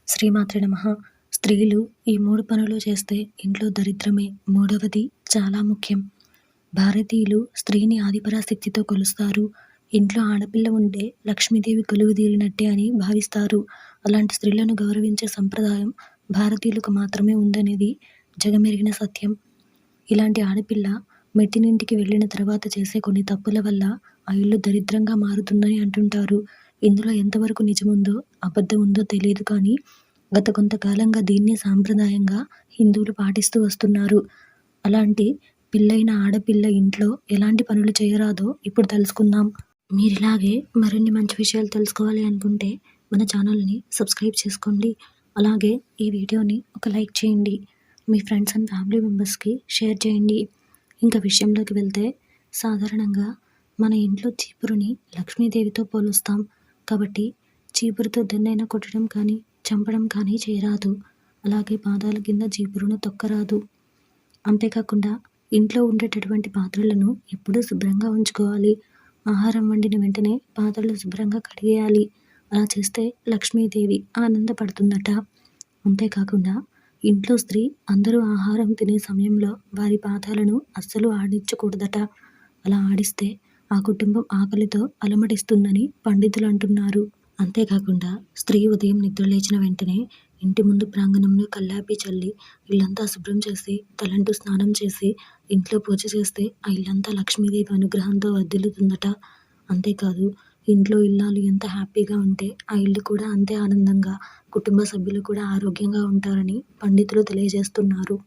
శ్రీమాత్రే నమః. స్త్రీలు ఈ 3 పనులు చేస్తే ఇంట్లో దరిద్రమే. మూడవది చాలా ముఖ్యం. భారతీయులు స్త్రీని ఆదిపరాశక్తితో కొలుస్తారు. ఇంట్లో ఆడపిల్ల ఉంటే లక్ష్మీదేవి కొలువుదీరినట్టే అని భావిస్తారు. అలాంటి స్త్రీలను గౌరవించే సంప్రదాయం భారతీయులకు మాత్రమే ఉందనేది జగమెరిగిన సత్యం. ఇలాంటి ఆడపిల్ల మెట్టినింటికి వెళ్ళిన తర్వాత చేసే కొన్ని తప్పుల వల్ల ఆ ఇల్లు దరిద్రంగా మారుతుందని అంటుంటారు. ఇందులో ఎంతవరకు నిజముందో, అబద్ధం ఉందో తెలీదు కానీ, గత కొంతకాలంగా దీన్నే సాంప్రదాయంగా హిందువులు పాటిస్తూ వస్తున్నారు. అలాంటి పెళ్ళైన ఆడపిల్ల ఇంట్లో ఎలాంటి పనులు చేయరాదో ఇప్పుడు తెలుసుకుందాం. మీరిలాగే మరిన్ని మంచి విషయాలు తెలుసుకోవాలి అనుకుంటే మన ఛానల్ని సబ్స్క్రైబ్ చేసుకోండి. అలాగే ఈ వీడియోని ఒక లైక్ చేయండి. మీ ఫ్రెండ్స్ అండ్ ఫ్యామిలీ మెంబర్స్కి షేర్ చేయండి. ఇంకా విషయంలోకి వెళ్తే, సాధారణంగా మన ఇంట్లో చీపురుని లక్ష్మీదేవితో పోలుస్తాం. కాబట్టి చీపురుతో దేన్నైనా కొట్టడం కానీ, చంపడం కానీ చేయరాదు. అలాగే పాదాల కింద చీపురును తొక్కరాదు. అంతేకాకుండా ఇంట్లో ఉండేటటువంటి పాత్రలను ఎప్పుడూ శుభ్రంగా ఉంచుకోవాలి. ఆహారం వండిన వెంటనే పాత్రలు శుభ్రంగా కడిగేయాలి. అలా చేస్తే లక్ష్మీదేవి ఆనందపడుతుందట. అంతేకాకుండా ఇంట్లో స్త్రీ అందరూ ఆహారం తినే సమయంలో వారి పాదాలను అస్సలు ఆడించకూడదట. అలా ఆడిస్తే ఆ కుటుంబం ఆకలితో అలమటిస్తుందని పండితులు అంటున్నారు. అంతేకాకుండా స్త్రీ ఉదయం నిద్రలేచిన వెంటనే ఇంటి ముందు ప్రాంగణంలో కల్లాపి చల్లి ఇల్లంతా శుభ్రం చేసి తలంటూ స్నానం చేసి ఇంట్లో పూజ చేస్తే ఆ ఇల్లంతా లక్ష్మీదేవి అనుగ్రహంతో వర్ధిల్లుతుందట. అంతేకాదు, ఇంట్లో ఇల్లాలు ఎంత హ్యాపీగా ఉంటే ఆ ఇల్లు కూడా అంతే ఆనందంగా, కుటుంబ సభ్యులు కూడా ఆరోగ్యంగా ఉంటారని పండితులు తెలియజేస్తున్నారు.